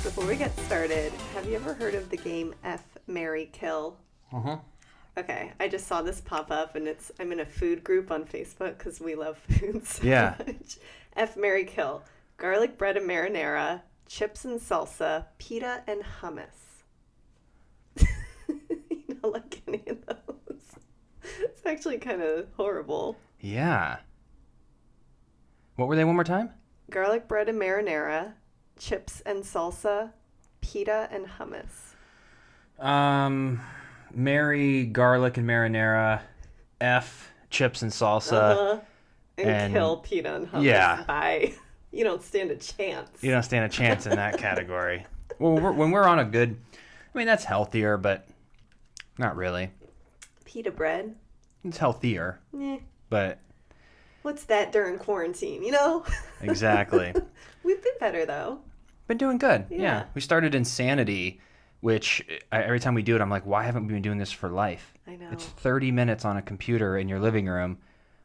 Before we get started, have you ever heard of the game F, Marry, Kill? Uh-huh. Okay, I just saw this pop up, and I'm in a food group on Facebook because we love food so much. F, Marry, Kill. Garlic bread and marinara, chips and salsa, pita and hummus. You don't like any of those? It's actually kind of horrible. Yeah. What were they one more time? Garlic bread and marinara, chips and salsa, pita and hummus. Marry, garlic and marinara, F, chips and salsa. And kill pita and hummus. Yeah. Bye. You don't stand a chance. You don't stand a chance in that category. Well, when we're on a good... I mean, that's healthier, but not really. Pita bread. It's healthier. But... What's that during quarantine, you know? Exactly. We've been better, though. Been doing good. Yeah. We started Insanity, which every time we do it, I'm like, why haven't we been doing this for life? I know. It's 30 minutes on a computer in your living room.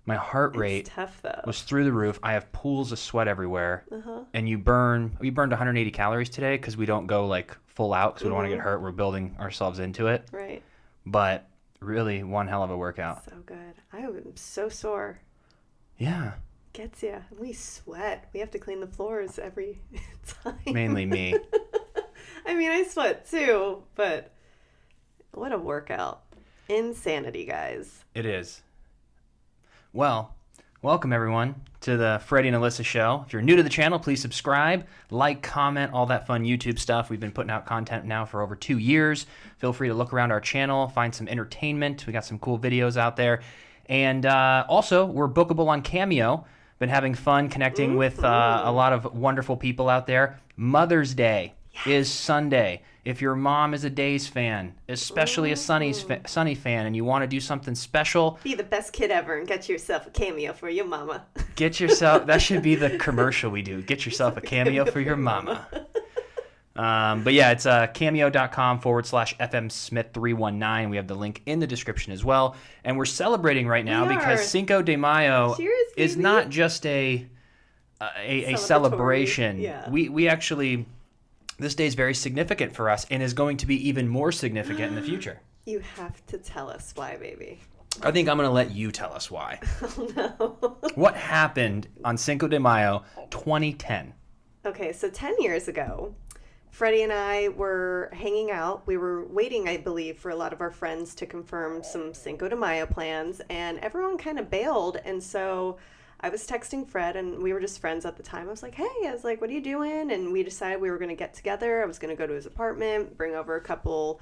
My heart rate tough, though. Was through the roof. I have pools of sweat everywhere. And we burned 180 calories today because we don't go like full out because we don't want to get hurt. We're building ourselves into it. Right. But really one hell of a workout. So good. I am so sore. Yeah. Gets ya. We sweat. We have to clean the floors every time. Mainly me. I mean, I sweat too, but what a workout. Insanity, guys. It is. Well, welcome everyone to the Freddie and Alyssa Show. If you're new to the channel, please subscribe, like, comment, all that fun YouTube stuff. We've been putting out content now for over 2 years. Feel free to look around our channel, find some entertainment. We got some cool videos out there. And also, we're bookable on Cameo. Been having fun connecting with a lot of wonderful people out there. Mother's Day is Sunday. If your mom is a Days fan, especially a Sunny fan, and you want to do something special... Be the best kid ever and get yourself a cameo for your mama. Get yourself... That should be the commercial we do. Get yourself a cameo for your mama. But yeah, it's cameo.com/FMSmith319. We have the link in the description as well. And we're celebrating right now because Cinco de Mayo is not just a celebration. Yeah. We actually... This day is very significant for us and is going to be even more significant in the future. You have to tell us why, baby. I think I'm going to let you tell us why. Oh, no. What happened on Cinco de Mayo 2010? Okay, so 10 years ago, Freddie and I were hanging out. We were waiting, I believe, for a lot of our friends to confirm some Cinco de Mayo plans, and everyone kind of bailed, and so... I was texting Fred, and we were just friends at the time. I was like, what are you doing? And we decided we were going to get together. I was going to go to his apartment, bring over a couple,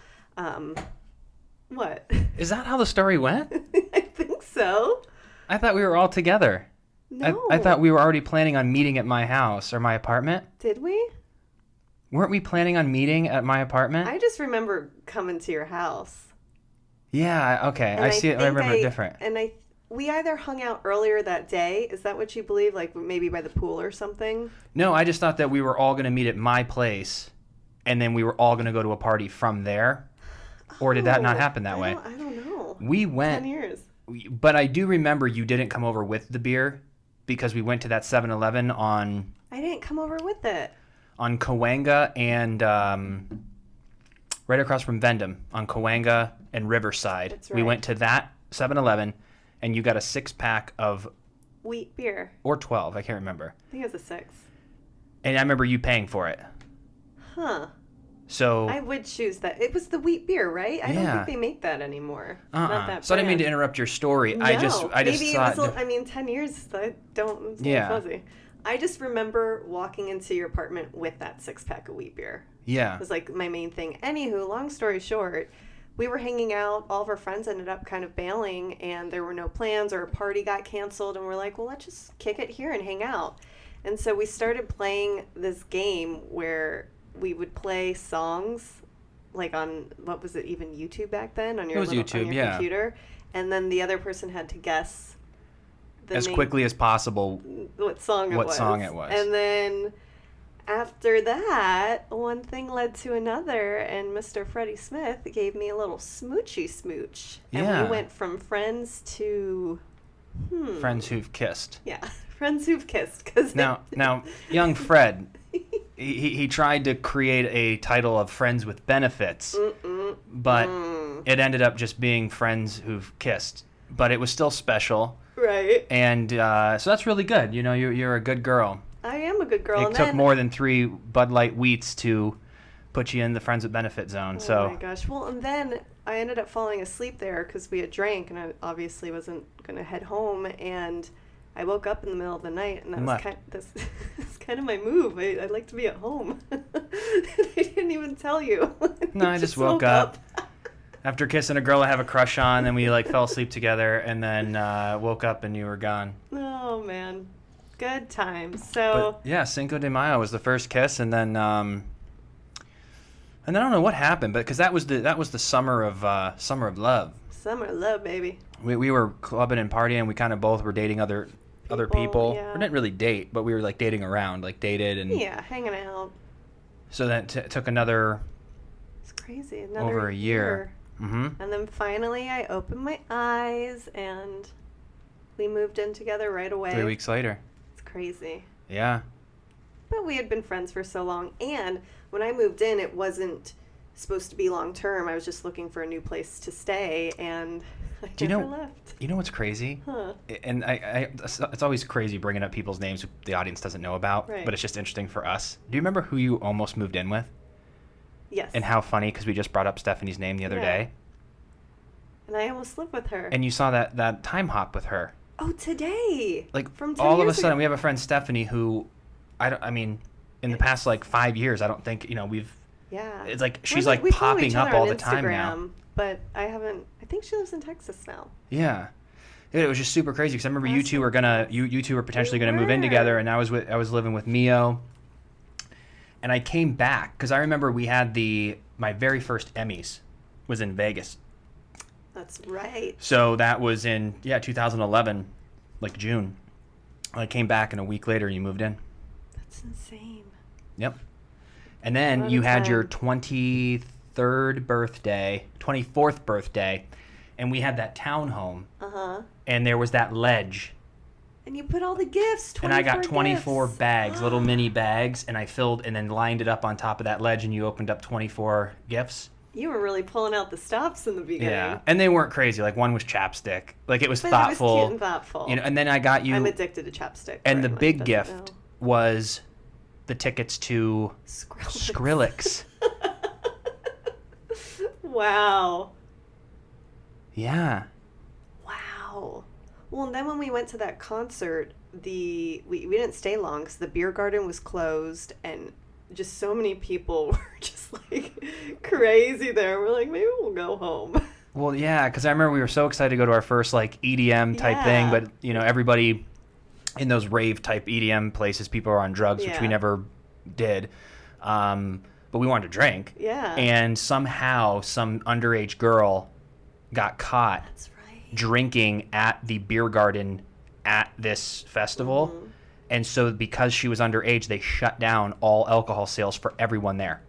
what? Is that how the story went? I think so. I thought we were all together. No. I thought we were already planning on meeting at my house or my apartment. Did we? Weren't we planning on meeting at my apartment? I just remember coming to your house. Yeah, okay. I see it. I remember it different. And we either hung out earlier that day. Is that what you believe? Like maybe by the pool or something? No, I just thought that we were all going to meet at my place, and then we were all going to go to a party from there. Or did that not happen that way? I don't know. We went. 10 years. But I do remember you didn't come over with the beer because we went to that 7-Eleven on... I didn't come over with it. On Cahuenga and right across from Vendom on Cahuenga and Riverside. That's right. We went to that 7-Eleven. And you got a 6-pack of... Wheat beer. Or 12, I can't remember. I think it was a 6. And I remember you paying for it. Huh. So... I would choose that. It was the wheat beer, right? I don't think they make that anymore. Not that So I didn't mean to interrupt your story. No. I just Maybe thought... it was, 10 years, I don't... It's fuzzy. I just remember walking into your apartment with that 6-pack of wheat beer. Yeah. It was like my main thing. Anywho, long story short... We were hanging out. All of our friends ended up kind of bailing, and there were no plans, or a party got canceled, and we're like, well, let's just kick it here and hang out. And so we started playing this game where we would play songs, like on, what was it, even YouTube back then? On your computer. And then the other person had to guess as quickly as possible what song it was. And then... After that, one thing led to another, and Mr. Freddie Smith gave me a little smoochy smooch. Yeah. And we went from friends to... Friends who've kissed. Yeah, friends who've kissed. Cause now, young Fred, he tried to create a title of Friends with Benefits, but it ended up just being Friends Who've Kissed. But it was still special. Right. And so that's really good. You know, you're a good girl. I am a good girl. It took more than 3 Bud Light Wheats to put you in the Friends with Benefit zone. Oh my gosh. Well, and then I ended up falling asleep there because we had drank, and I obviously wasn't going to head home. And I woke up in the middle of the night, and that's kind of my move. I like to be at home. I didn't even tell you. No, I just woke up. After kissing a girl I have a crush on, then we like fell asleep together, and then woke up and you were gone. Oh man, good times. So but, yeah, Cinco de Mayo was the first kiss, and then I don't know what happened, but because that was the summer of love. Summer of love, baby. We were clubbing and partying. We kind of both were dating other people. Yeah. We didn't really date, but we were like dating around, like dated and hanging out. So that took another. It's crazy. Another over a year. Mm-hmm. And then finally, I opened my eyes, and we moved in together right away. 3 weeks later. It's crazy. Yeah. But we had been friends for so long, and when I moved in, it wasn't supposed to be long term. I was just looking for a new place to stay, and I never left. You know what's crazy? Huh. And it's always crazy bringing up people's names the audience doesn't know about, right. But it's just interesting for us. Do you remember who you almost moved in with? Yes. And how funny, because we just brought up Stephanie's name the other day. And I almost lived with her. And you saw that time hop with her. Oh, today. Like, from 10 all years of a sudden, ago. we have a friend, Stephanie, who, in the past, like, 5 years, I don't think, we've... Yeah. It's like, she's, like, popping up all the time now. But I think she lives in Texas now. Yeah. It was just super crazy, because I remember you two were potentially gonna move in together, and I was living with Mio. And I came back because I remember we had my very first Emmys was in Vegas. That's right. So that was in 2011, like June. I came back, and a week later you moved in. That's insane. Yep. And then you had your 24th birthday, and we had that townhome. Uh-huh. And there was that ledge. And you put all the gifts, 24 And I got 24 gifts. bags, little mini bags, and I filled and then lined it up on top of that ledge, and you opened up 24 gifts. You were really pulling out the stops in the beginning. Yeah, and they weren't crazy. Like, one was chapstick. Like, it was but thoughtful. It was cute and thoughtful. And then I got you... I'm addicted to chapstick. And the big gift was the tickets to Skrillex. Wow. Yeah. Wow. Well, and then when we went to that concert, we didn't stay long because the beer garden was closed, and just so many people were just like crazy there. We're like, maybe we'll go home. Well, yeah, because I remember we were so excited to go to our first like EDM type thing, but everybody in those rave type EDM places, people are on drugs, which we never did. But we wanted to drink. Yeah. And somehow some underage girl got caught. That's right. Drinking at the beer garden at this festival. Mm-hmm. And so because she was underage, they shut down all alcohol sales for everyone there.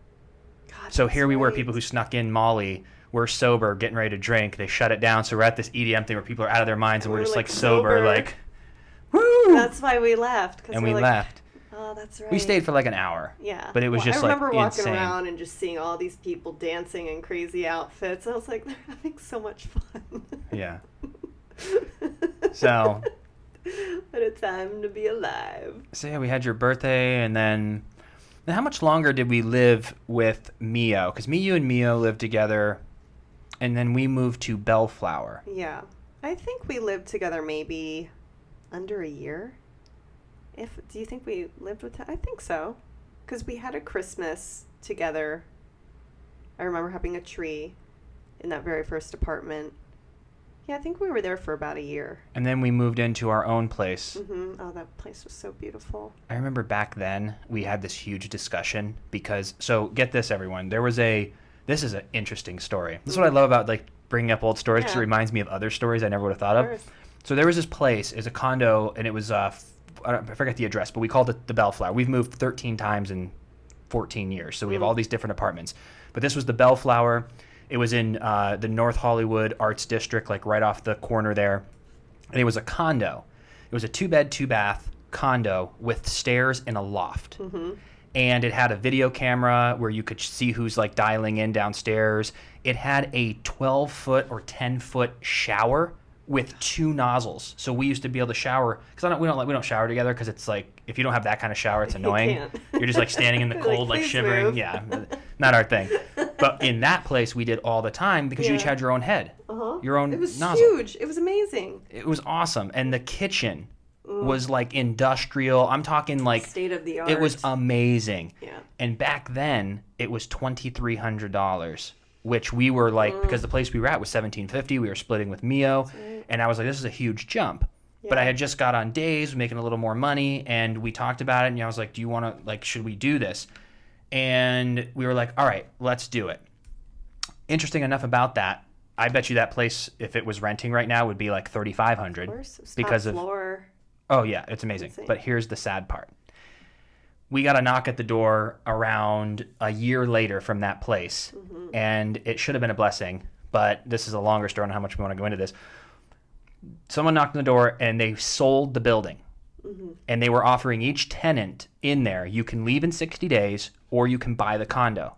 God, so here we were, people who snuck in Molly, we're sober, getting ready to drink. They shut it down. So we're at this EDM thing where people are out of their minds, and we're just like sober, like, woo! That's why we left. And we left. Oh, that's right. We stayed for like an hour. Yeah. But it was just I remember walking insane. around and just seeing all these people dancing in crazy outfits. I was like, they're having so much fun. Yeah. So. What a time to be alive. So yeah, we had your birthday, and then how much longer did we live with Mio? Because you and Mio lived together, and then we moved to Bellflower. Yeah. I think we lived together maybe under a year. Do you think we lived with him? I think so. Because we had a Christmas together. I remember having a tree in that very first apartment. Yeah, I think we were there for about a year. And then we moved into our own place. Mm-hmm. Oh, that place was so beautiful. I remember back then we had this huge discussion because, so get this, everyone. This is an interesting story. This is what I love about like bringing up old stories, because it reminds me of other stories I never would have thought of. So there was this place, it's a condo, and it was, I forget the address, but we called it the Bellflower. We've moved 13 times in 14 years, so we have all these different apartments. But this was the Bellflower. It was in the North Hollywood Arts District, like right off the corner there. And it was a condo. It was a 2-bed, 2-bath condo with stairs and a loft. Mm-hmm. And it had a video camera where you could see who's like dialing in downstairs. It had a 12-foot or 10-foot shower with 2 nozzles. So we used to be able to shower because we don't shower together because it's like if you don't have that kind of shower, it's annoying. You're just like standing in the cold, like shivering. Move. Yeah, not our thing. But in that place, we did all the time because you each had your own head, your own It was nozzle. huge. It was amazing. It was awesome, and the kitchen was like industrial. I'm talking like State of the art. It was amazing. Yeah. And back then, it was $2,300. Which we were like, because the place we were at was $1,750. We were splitting with Mio, right. and I was like, this is a huge jump. But I had just got on days, making a little more money, and we talked about it, and I was like, do you want to, like, should we do this? And we were like, all right, let's do it. Interesting enough about that, I bet you that place, if it was renting right now, would be like $3,500. Of course. It was because top of floor. Oh, yeah, it's amazing. Insane. But here's the sad part. We got a knock at the door around a year later from that place, and it should have been a blessing, but this is a longer story on how much we want to go into this. Someone knocked on the door, and they sold the building, and they were offering each tenant in there, you can leave in 60 days, or you can buy the condo.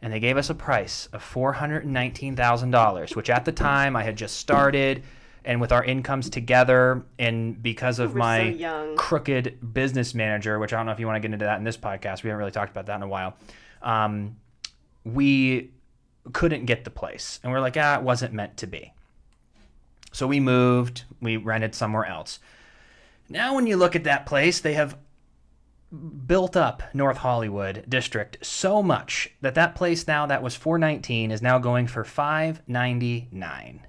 And they gave us a price of $419,000, which at the time I had just started, and with our incomes together, and because of my crooked business manager, which I don't know if you want to get into that in this podcast, we haven't really talked about that in a while, we couldn't get the place. And we're like, it wasn't meant to be. So we moved, we rented somewhere else. Now when you look at that place, they have built up North Hollywood district so much that place now that was $419 is now going for $599.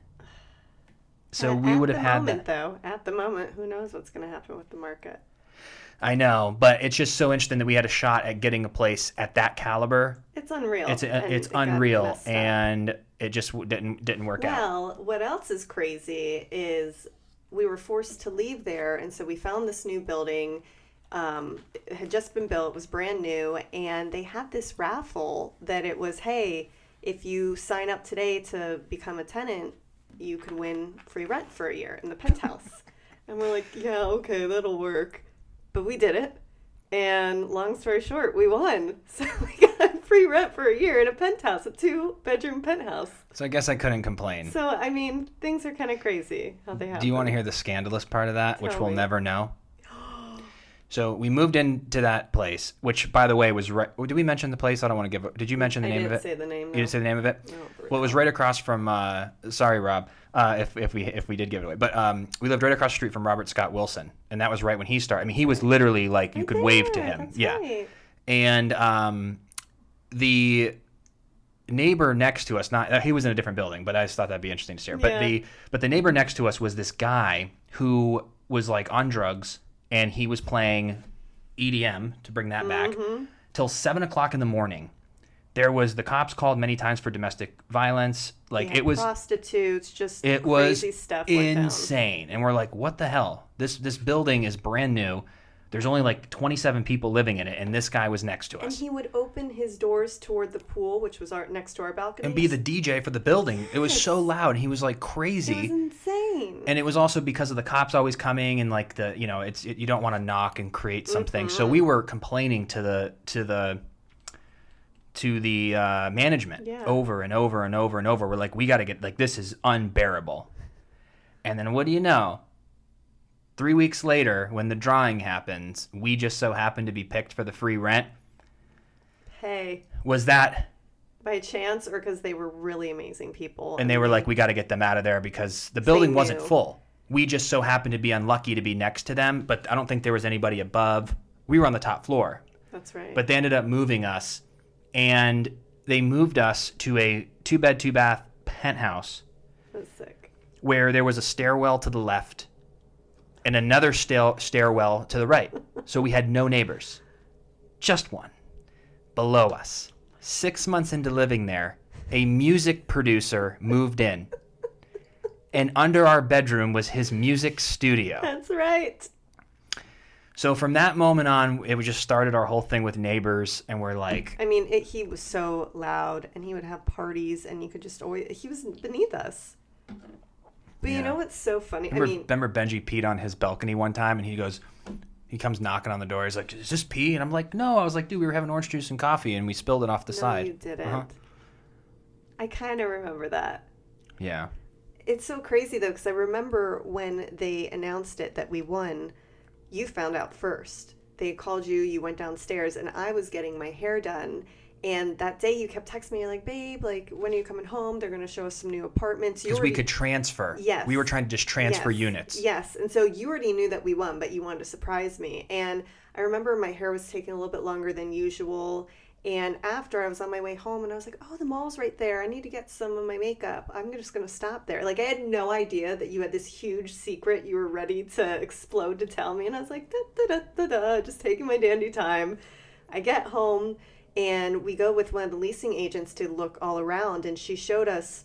So we would have had that. Though, at the moment, who knows what's going to happen with the market? I know, but it's just so interesting that we had a shot at getting a place at that caliber. It's unreal. It's unreal, and it just didn't work out. Well, what else is crazy is we were forced to leave there, and so we found this new building. It had just been built. It was brand new, and they had this raffle that it was, hey, if you sign up today to become a tenant, you can win free rent for a year in the penthouse. And we're like, yeah, okay, that'll work. But we did it. And long story short, we won. So we got free rent for a year in a penthouse, a 2-bedroom penthouse. So I guess I couldn't complain. So, I mean, things are kind of crazy how they happen. Do you want to hear the scandalous part of that, which we'll me. never know? So we moved into that place, which, by the way, was right. Did we mention the place? I don't want to give it. Did you mention the name of it? I didn't say the name. You didn't say the name of it? No. Well, it was right across from, sorry, Rob, if we did give it away. But we lived right across the street from Robert Scott Wilson. And that was right when he started. I mean, he was literally like, you could wave to him. That's yeah. Right. And the neighbor next to us, he was in a different building, but I just thought that'd be interesting to share. Yeah. But the neighbor next to us was this guy who was like on drugs, and he was playing EDM, to bring that back, till 7 o'clock in the morning. There was, the cops called many times for domestic violence. Like, it was prostitutes, just it crazy was stuff insane. And we're like, what the hell? This building is brand new. There's only like 27 people living in it, and this guy was next to us. And he would open his doors toward the pool, which was next to our balcony. And be the DJ for the building. It was so loud. He was like crazy. It was insane. And it was also because of the cops always coming, and like you don't want to knock and create something. So we were complaining to the management over and over and over and over. We're like, we got to get, like, this is unbearable. And then what do you know? 3 weeks later, when the drawing happens, we just so happened to be picked for the free rent. Hey. Was that by chance or because they were really amazing people? And they were like, we got to get them out of there because the building wasn't full. We just so happened to be unlucky to be next to them, but I don't think there was anybody above. We were on the top floor. That's right. But they ended up moving us, and they moved us to a 2-bed, 2-bath penthouse. That's sick. Where there was a stairwell to the left and another stairwell to the right. So we had no neighbors. Just one. Below us. 6 months into living there, a music producer moved in. And under our bedroom was his music studio. That's right. So from that moment on, it just started our whole thing with neighbors, and we're like... I mean, he was so loud, and he would have parties, and you could just always... He was beneath us. But you know what's so funny? Remember Benji peed on his balcony one time, and he goes, He comes knocking on the door. He's like, "Is this pee?" And I'm like, "No." I was like, "Dude, we were having orange juice and coffee, and we spilled it off the side." No, you didn't. Uh-huh. I kind of remember that. Yeah. It's so crazy, though, because I remember when they announced it that we won, you found out first. They called you, you went downstairs, and I was getting my hair done. And that day you kept texting me, like, babe, like, when are you coming home? They're going to show us some new apartments. Because we could transfer. Yes. We were trying to just transfer Yes. units. Yes. And so you already knew that we won, but you wanted to surprise me. And I remember my hair was taking a little bit longer than usual. And after I was on my way home and I was like, oh, the mall's right there. I need to get some of my makeup. I'm just going to stop there. Like, I had no idea that you had this huge secret you were ready to explode to tell me. And I was like, just taking my dandy time. I get home and we go with one of the leasing agents to look all around. And she showed us,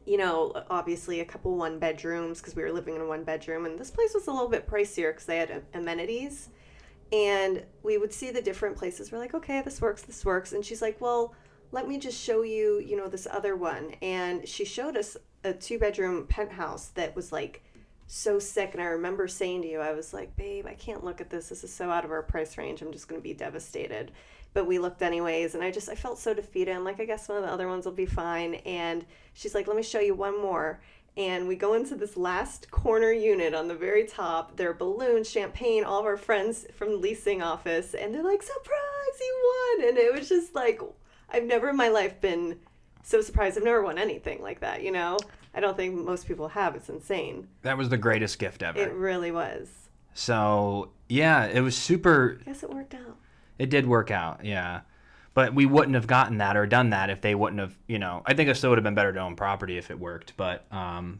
you know, obviously a couple one bedrooms because we were living in a one bedroom. And this place was a little bit pricier because they had amenities. And we would see the different places. We're like, okay, this works. And she's like, well, let me just show you, you know, this other one. And she showed us a 2-bedroom penthouse that was like so sick. And I remember saying to you, I was like, babe, I can't look at this. This is so out of our price range. I'm just going to be devastated. But we looked anyways. And I felt so defeated. I'm like, I guess one of the other ones will be fine. And she's like, let me show you one more. And we go into this last corner unit on the very top. There are balloons, champagne, all of our friends from the leasing office. And they're like, surprise, you won. And it was just like, I've never in my life been so surprised. I've never won anything like that, you know? I don't think most people have. It's insane. That was the greatest gift ever. It really was. So, yeah, it was super. I guess it worked out. It did work out, yeah. But we wouldn't have gotten that or done that if they wouldn't have, you know. I think it still would have been better to own property if it worked. But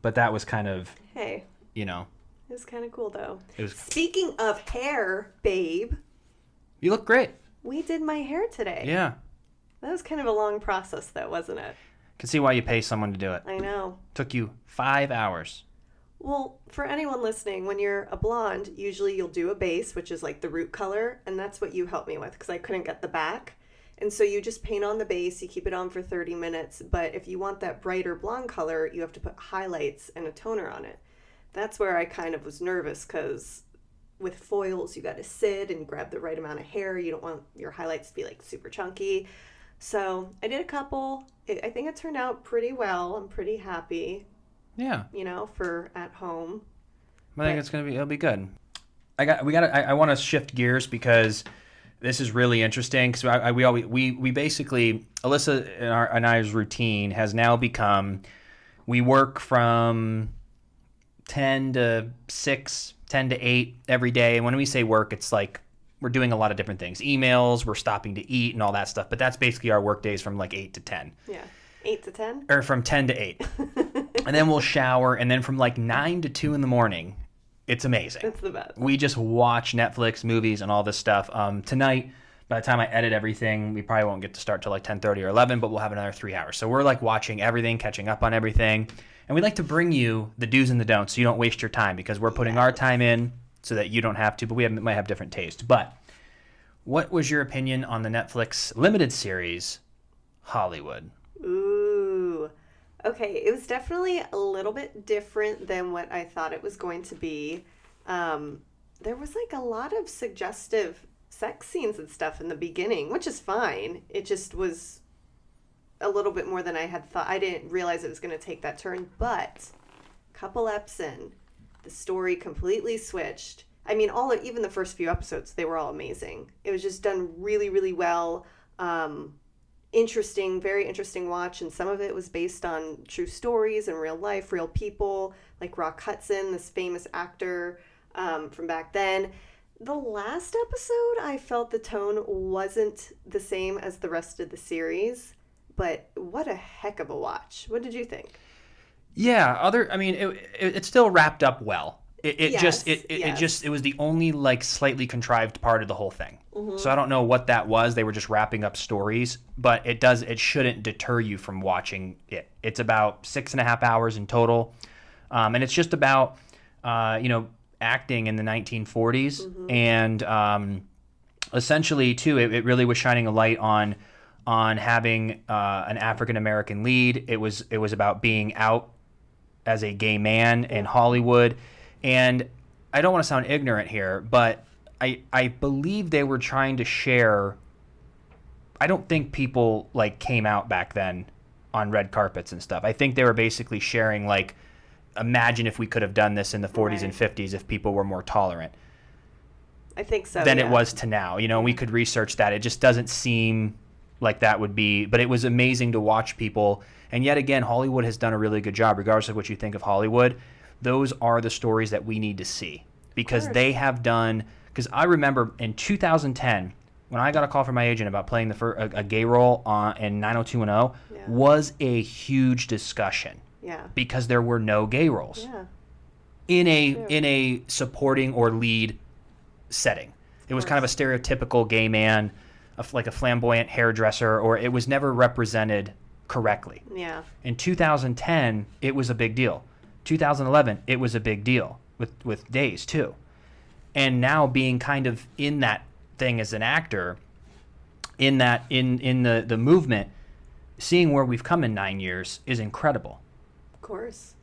that was kind of, hey, you know. It was kind of cool, though. It was. Speaking of hair, babe. You look great. We did my hair today. Yeah. That was kind of a long process, though, wasn't it? Can see why you pay someone to do it. I know. Took you 5 hours. Well, for anyone listening, when you're a blonde, usually you'll do a base, which is like the root color. And that's what you helped me with because I couldn't get the back. And so you just paint on the base, you keep it on for 30 minutes. But if you want that brighter blonde color, you have to put highlights and a toner on it. That's where I kind of was nervous because with foils, you got to sit and grab the right amount of hair. You don't want your highlights to be like super chunky. So I did a couple. I think it turned out pretty well. I'm pretty happy. Yeah. You know, for at home. I think it'll be good. I want to shift gears because this is really interesting because we basically, Alyssa and I's routine has now become, we work from 10 to 6, 10 to 8 every day. And when we say work, it's like we're doing a lot of different things. Emails, we're stopping to eat and all that stuff. But that's basically our work days from like 8 to 10. Yeah. 8 to 10? Or from 10 to 8. And then we'll shower. And then from like 9 to 2 in the morning, it's amazing. It's the best. We just watch Netflix, movies, and all this stuff. Tonight, by the time I edit everything, we probably won't get to start till like 10:30 or 11, but we'll have another 3 hours. So we're like watching everything, catching up on everything. And we like to bring you the do's and the don'ts so you don't waste your time because we're putting our time in so that you don't have to, but might have different taste. But what was your opinion on the Netflix limited series, Hollywood? Ooh. Okay, it was definitely a little bit different than what I thought it was going to be. There was like a lot of suggestive sex scenes and stuff in the beginning, which is fine. It just was a little bit more than I had thought. I didn't realize it was going to take that turn, but a couple eps in, the story completely switched. I mean, even the first few episodes, they were all amazing. It was just done really, really well. Interesting, very interesting watch, and some of it was based on true stories and real life, real people, like Rock Hudson, this famous actor from back then. The last episode, I felt the tone wasn't the same as the rest of the series, but what a heck of a watch. What did you think? Yeah, it still wrapped up well. It was the only like slightly contrived part of the whole thing. Mm-hmm. So I don't know what that was. They were just wrapping up stories, but it shouldn't deter you from watching it. It's about 6.5 hours in total. And it's just about, acting in the 1940s. Mm-hmm. And essentially too, it really was shining a light on having an African-American lead. It was about being out as a gay man in Hollywood. And I don't want to sound ignorant here, but I believe they were trying to share. I don't think people like came out back then on red carpets and stuff. I think they were basically sharing like, imagine if we could have done this in the 40s and 50s if people were more tolerant. I think so. Than it was to now. You know, we could research that. It just doesn't seem like that would be, but it was amazing to watch people. And yet again, Hollywood has done a really good job, regardless of what you think of Hollywood. Those are the stories that we need to see because they have done, because I remember in 2010, when I got a call from my agent about playing a gay role in 90210, was a huge discussion. Yeah. Because there were no gay roles. Yeah. In a supporting or lead setting. It was kind of a stereotypical gay man, like a flamboyant hairdresser, or it was never represented correctly. Yeah. In 2010, it was a big deal. 2011, it was a big deal with Days too. And now being kind of in that thing as an actor, in the movement, seeing where we've come in 9 years is incredible. Of course.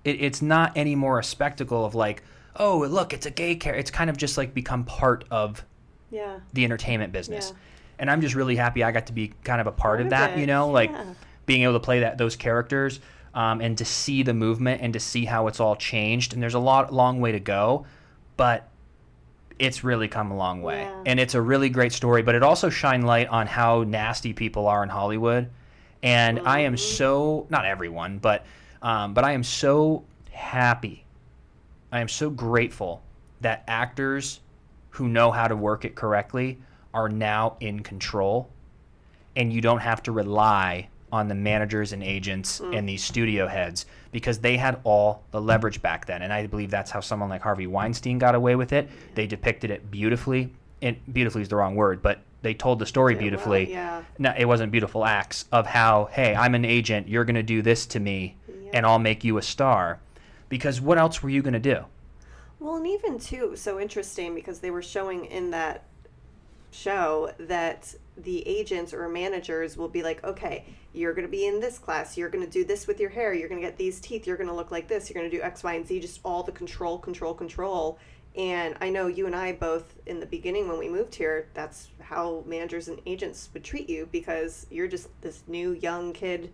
It's not anymore a spectacle of like, oh, look, it's a gay character. It's kind of just like become part of the entertainment business. Yeah. And I'm just really happy I got to be kind of a part of that, you know, like being able to play those characters and to see the movement and to see how it's all changed. And there's a long way to go, but it's really come a long way. Yeah. And it's a really great story, but it also shined light on how nasty people are in Hollywood. And I am so, not everyone, but I am so happy. I am so grateful that actors who know how to work it correctly are now in control, and you don't have to rely on the managers and agents and these studio heads because they had all the leverage back then. And I believe that's how someone like Harvey Weinstein got away with it. They depicted it beautifully. And beautifully is the wrong word, but they told the story beautifully. No, it wasn't beautiful acts of how, hey, I'm an agent. You're going to do this to me, and I'll make you a star. Because what else were you going to do? Well, and even, too, so interesting because they were showing in that show that the agents or managers will be like, okay, you're going to be in this class. You're going to do this with your hair. You're going to get these teeth. You're going to look like this. You're going to do X, Y, and Z. Just all the control. And I know you and I both, in the beginning when we moved here, that's how managers and agents would treat you because you're just this new young kid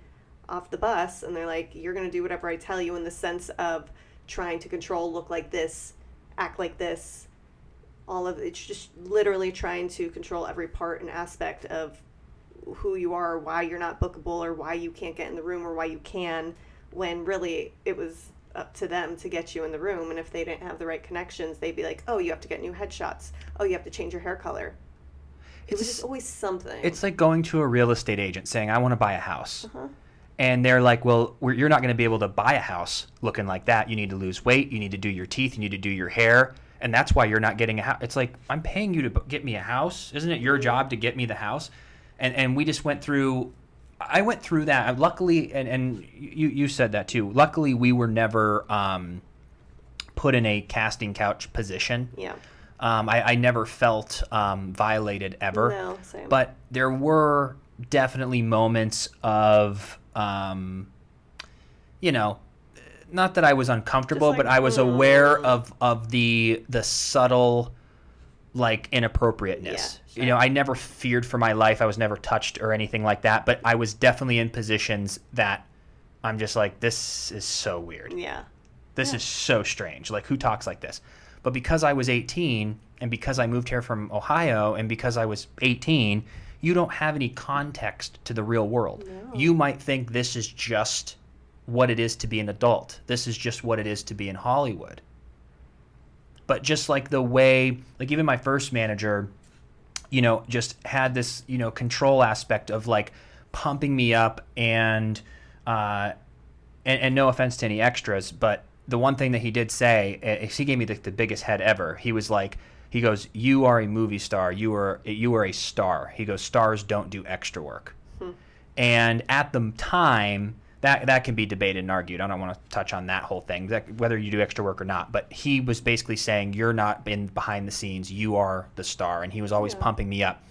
off the bus. And they're like, you're going to do whatever I tell you in the sense of trying to control, look like this, act like this. All of it's just literally trying to control every part and aspect of who you are, why you're not bookable, or why you can't get in the room, or why you can, when really it was up to them to get you in the room. And if they didn't have the right connections, they'd be like, oh, you have to get new headshots. Oh, you have to change your hair color. It was just always something. It's like going to a real estate agent saying, I want to buy a house. And they're like, well, you're not going to be able to buy a house looking like that. You need to lose weight. You need to do your teeth. You need to do your hair. And that's why you're not getting a house. It's like, I'm paying you to get me a house. Isn't it your job to get me the house? And we just went through, I went through that. Luckily, and you said that too. Luckily, we were never put in a casting couch position. Yeah. I never felt violated ever. No, same. But there were definitely moments of, you know, not that I was uncomfortable, like, but I was aware of the subtle, like, inappropriateness. Yeah, sure. You know, I never feared for my life. I was never touched or anything like that. But I was definitely in positions that I'm just like, this is so weird. Yeah. This is so strange. Like, who talks like this? But because I was 18 and because I moved here from Ohio and because I was 18, you don't have any context to the real world. No. You might think this is just what it is to be an adult. This is just what it is to be in Hollywood. But just like the way, like even my first manager, you know, just had this, you know, control aspect of like pumping me up and no offense to any extras, but the one thing that he did say is he gave me the biggest head ever. He was like, he goes, you are a movie star. You are a star. He goes, stars don't do extra work. And at the time, that can be debated and argued. I don't want to touch on that whole thing, whether you do extra work or not. But he was basically saying, you're not in behind the scenes. You are the star. And he was always pumping me up.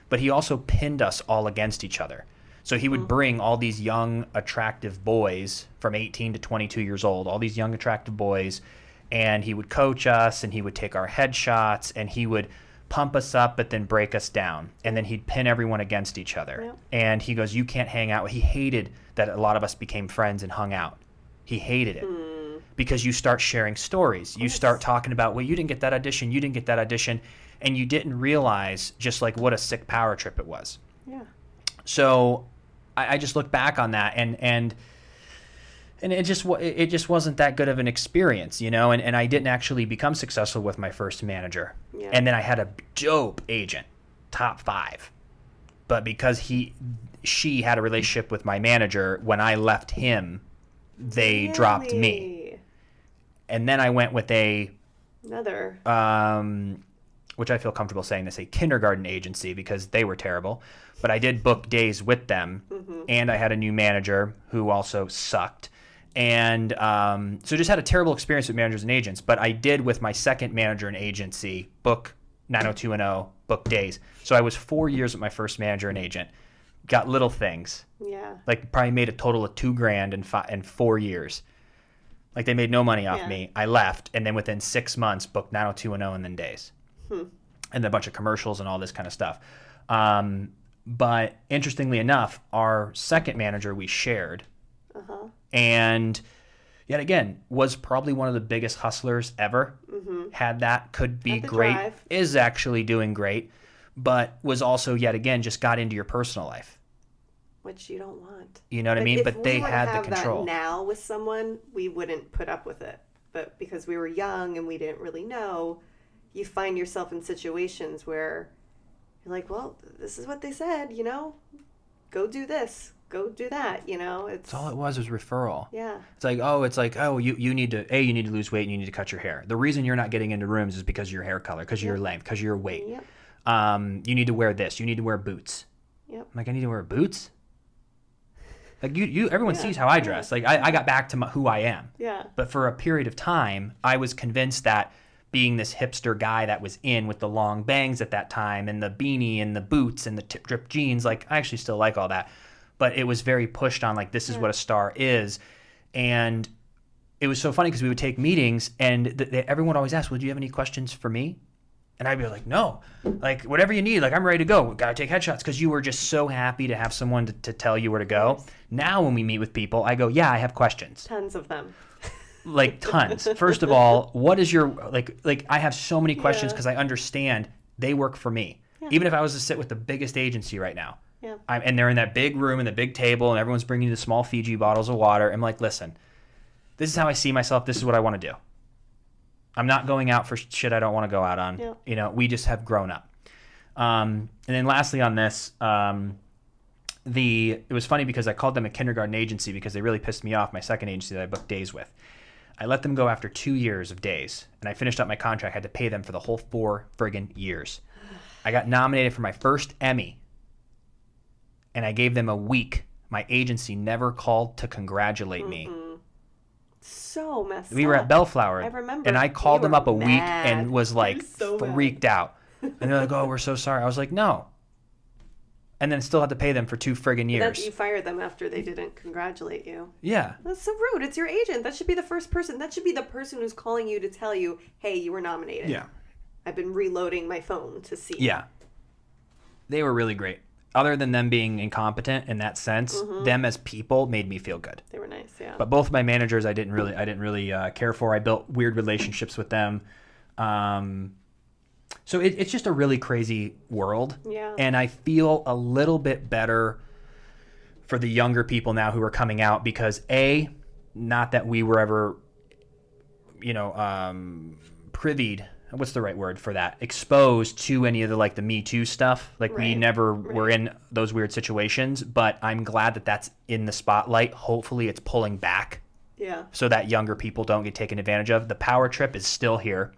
But he also pinned us all against each other. So he would bring all these young, attractive boys from 18 to 22 years old, all these young, attractive boys, and he would coach us, and he would take our headshots, and he would pump us up but then break us down, and then he'd pin everyone against each other. Yep. And he goes, you can't hang out. He hated that a lot of us became friends and hung out. He hated it because you start sharing stories. You start talking about, well, you didn't get that audition, you didn't get that audition, and you didn't realize just like what a sick power trip it was. Yeah. So I just look back on that, and it just wasn't that good of an experience, you know, and I didn't actually become successful with my first manager. Yeah. And then I had a dope agent, top 5. But because she had a relationship with my manager, when I left him, they dropped me. And then I went with another which I feel comfortable saying this, a kindergarten agency, because they were terrible. But I did book days with them, and I had a new manager who also sucked. And so just had a terrible experience with managers and agents. But I did, with my second manager and agency, book 90210, book days. So I was 4 years with my first manager and agent. Got little things. Yeah. Like probably made a total of $2,000 in 4 years. Like they made no money off me. I left, and then within 6 months, booked 90210 and then days. And a bunch of commercials and all this kind of stuff. But interestingly enough, our second manager we shared. And yet again, was probably one of the biggest hustlers ever. Had that, could be great, drive. Is actually doing great, but was also yet again just got into your personal life. Which you don't want. You know what I mean? But they had the control. That now with someone, we wouldn't put up with it. But because we were young and we didn't really know, you find yourself in situations where you're like, well, this is what they said, you know? Go do this. Go do that, you know? It's all it was referral. Yeah. It's like, you need to lose weight and you need to cut your hair. The reason you're not getting into rooms is because of your hair color, because of your length, because of your weight. Yep. You need to wear this. You need to wear boots. Yep. I'm like, I need to wear boots? Like everyone sees how I dress. Like I got back to who I am. Yeah. But for a period of time, I was convinced that being this hipster guy that was in with the long bangs at that time and the beanie and the boots and the tip drip jeans, like I actually still like all that. But it was very pushed on, like, this is what a star is. And it was so funny because we would take meetings and everyone would always ask, well, do you have any questions for me? And I'd be like, no, like whatever you need, like I'm ready to go. We got to take headshots, because you were just so happy to have someone to tell you where to go. Yes. Now when we meet with people, I go, yeah, I have questions. Tons of them. Like tons. First of all, what is your, like I have so many questions because I understand they work for me. Yeah. Even if I was to sit with the biggest agency right now. Yeah. And they're in that big room and the big table and everyone's bringing you the small Fiji bottles of water. I'm like, listen, this is how I see myself. This is what I want to do. I'm not going out for shit I don't want to go out on. Yeah. You know, we just have grown up. And then lastly on this, it was funny because I called them a kindergarten agency because they really pissed me off, my second agency that I booked days with. I let them go after 2 years of days, and I finished up my contract. I had to pay them for the whole 4 friggin' years. I got nominated for my first Emmy, and I gave them a week. My agency never called to congratulate me. So messed up. We were at Bellflower. I remember. And I called them up a week and was like so freaked out. And they're like, oh, we're so sorry. I was like, no. And then still had to pay them for 2 friggin' years. You fired them after they didn't congratulate you. Yeah. That's so rude. It's your agent. That should be the first person. That should be the person who's calling you to tell you, hey, you were nominated. Yeah. I've been reloading my phone to see. Yeah. They were really great. Other than them being incompetent in that sense, them as people made me feel good. They were nice, yeah. But both my managers, I didn't really care for. I built weird relationships with them. So it's just a really crazy world. Yeah. And I feel a little bit better for the younger people now who are coming out because not that we were ever, privied. What's the right word for that? Exposed to any of the Me Too stuff. We never were in those weird situations, but I'm glad that that's in the spotlight. Hopefully it's pulling back. Yeah. So that younger people don't get taken advantage of. The power trip is still here.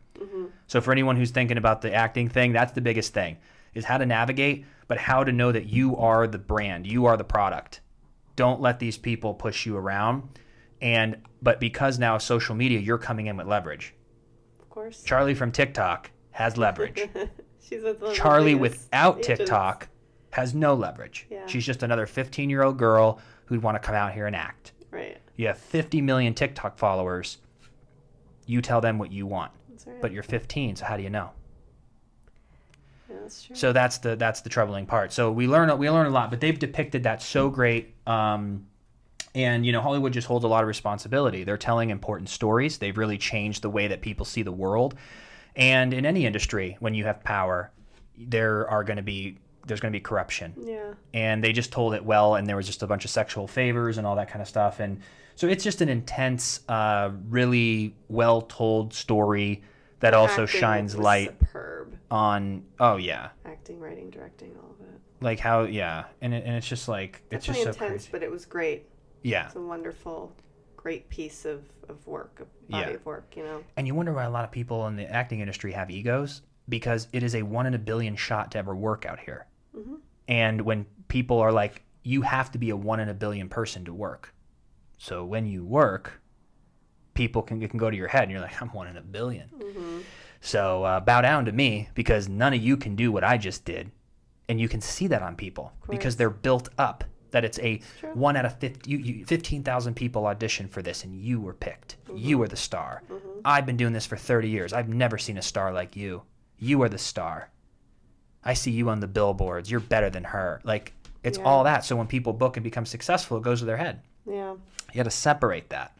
So for anyone who's thinking about the acting thing, that's the biggest thing, is how to navigate, but how to know that you are the brand, you are the product. Don't let these people push you around. But because now of social media, you're coming in with leverage. Of course. Charlie from TikTok has leverage. She's one Charlie of the without agents. TikTok has no leverage. Yeah. She's just another 15-year-old girl who'd want to come out here and act. Right. You have 50 million TikTok followers. You tell them what you want. That's right. But you're 15, so how do you know? Yeah, that's true. So that's the troubling part. So we learn a lot, but they've depicted that so great. And, you know, Hollywood just holds a lot of responsibility. They're telling important stories. They've really changed the way that people see the world. And in any industry, when you have power, there's going to be corruption. Yeah. And they just told it well, and there was just a bunch of sexual favors and all that kind of stuff. And so it's just an intense, really well-told story that also Acting shines was light superb. on, oh, yeah. Acting, writing, directing, all of it. Like how, yeah. And it's just like, it's Definitely just so intense, crazy. but it was great. Yeah. It's a wonderful, great piece of work, a body of work, you know. And you wonder why a lot of people in the acting industry have egos, because it is a 1 in a billion shot to ever work out here. Mm-hmm. And when people are like, you have to be a 1 in a billion person to work. So when you work, people can go to your head and you're like, I'm 1 in a billion. Mm-hmm. So bow down to me, because none of you can do what I just did. And you can see that on people because they're built up. That it's a 1 out of 15,000 people auditioned for this, and you were picked. Mm-hmm. You are the star. Mm-hmm. I've been doing this for 30 years. I've never seen a star like you. You are the star. I see you on the billboards. You're better than her. Like, it's all that. So when people book and become successful, it goes to their head. Yeah. You got to separate that.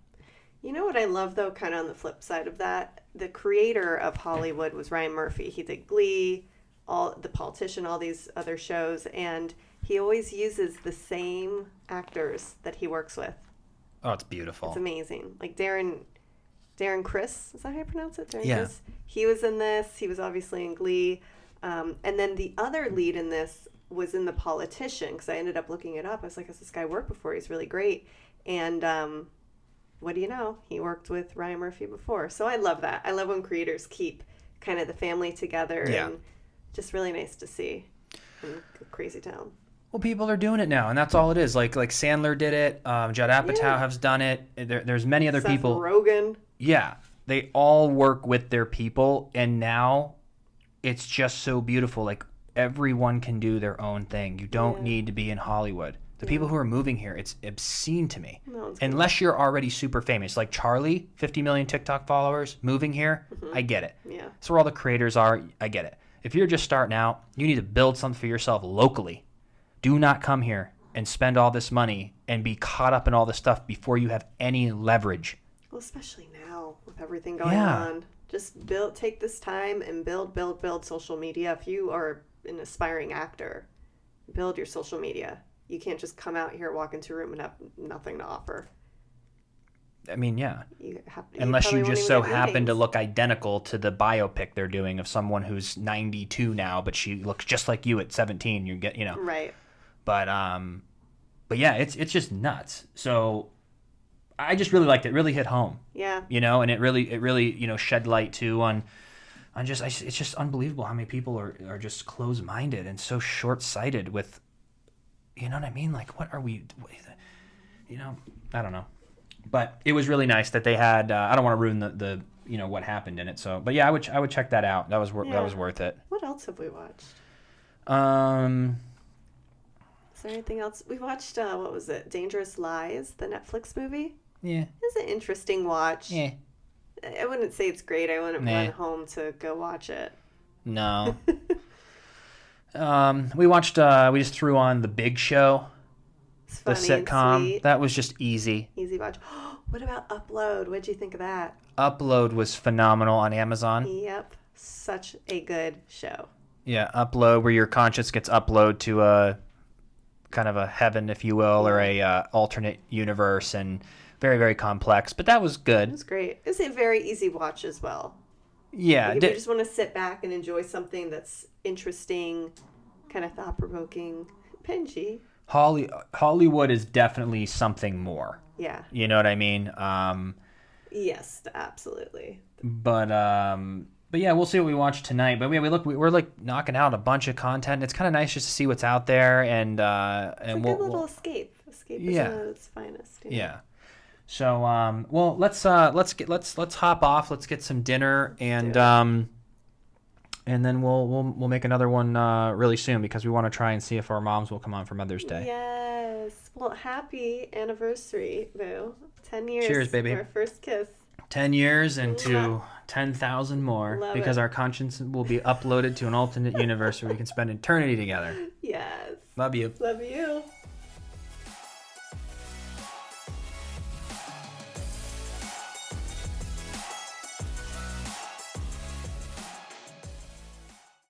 You know what I love, though, kind of on the flip side of that? The creator of Hollywood was Ryan Murphy. He did Glee, The Politician, all these other shows, and he always uses the same actors that he works with. Oh, it's beautiful. It's amazing. Like Darren Criss, is that how you pronounce it? Darren yeah. Criss? He was in this. He was obviously in Glee. And then the other lead in this was in The Politician, because I ended up looking it up. I was like, has this guy worked before? He's really great. And what do you know? He worked with Ryan Murphy before. So I love that. I love when creators keep kind of the family together. Yeah. And just really nice to see in a crazy town. Well, people are doing it now, and that's all it is. Like Sandler did it. Judd Apatow has done it. There's many other people. Seth Rogen. Yeah. They all work with their people, and now it's just so beautiful. Like, everyone can do their own thing. You don't need to be in Hollywood. The people who are moving here, it's obscene to me. No, unless you're already super famous. Like Charlie, 50 million TikTok followers, moving here, I get it. Yeah. That's where all the creators are. I get it. If you're just starting out, you need to build something for yourself locally. Do not come here and spend all this money and be caught up in all this stuff before you have any leverage. Well, especially now with everything going on. Just take this time and build social media. If you are an aspiring actor, build your social media. You can't just come out here, walk into a room, and have nothing to offer. I mean, yeah. Unless you just so happen to look identical to the biopic they're doing of someone who's 92 now, but she looks just like you at 17. You get, Right. But yeah, it's just nuts. So I just really liked it. It really hit home. Yeah. And it really shed light too on just it's just unbelievable how many people are just closed-minded and so short-sighted with, you know what I mean? Like, what are we? I don't know. But it was really nice that they had. I don't want to ruin the what happened in it. So, but yeah, I would check that out. That was worth it. What else have we watched? Is there anything else? We watched, what was it? Dangerous Lies, the Netflix movie. Yeah. It's an interesting watch. Yeah. I wouldn't say it's great. I wouldn't run home to go watch it. No. We watched, we just threw on The Big Show, the sitcom. That was just easy. Easy watch. What about Upload? What'd you think of that? Upload was phenomenal on Amazon. Yep. Such a good show. Yeah, Upload, where your conscience gets uploaded to a kind of a heaven, if you will, or a alternate universe, and very, very complex. But that was good. It was great. It's a very easy watch as well. Yeah. Like if you just want to sit back and enjoy something that's interesting, kind of thought-provoking, Benji. Hollywood is definitely something more. Yeah. You know what I mean? Yes, absolutely. But yeah, we'll see what we watch tonight. But we're like knocking out a bunch of content. It's kind of nice just to see what's out there, and it's a good little escape. Escape is at its finest. Yeah. So well, let's hop off. Let's get some dinner, and then we'll make another one really soon, because we want to try and see if our moms will come on for Mother's Day. Yes. Well, happy anniversary, Boo. 10 years. Cheers, baby. Our first kiss. 10 years into 10,000 more Love because it. our conscience will be uploaded to an alternate universe where we can spend eternity together. Yes. Love you. Love you.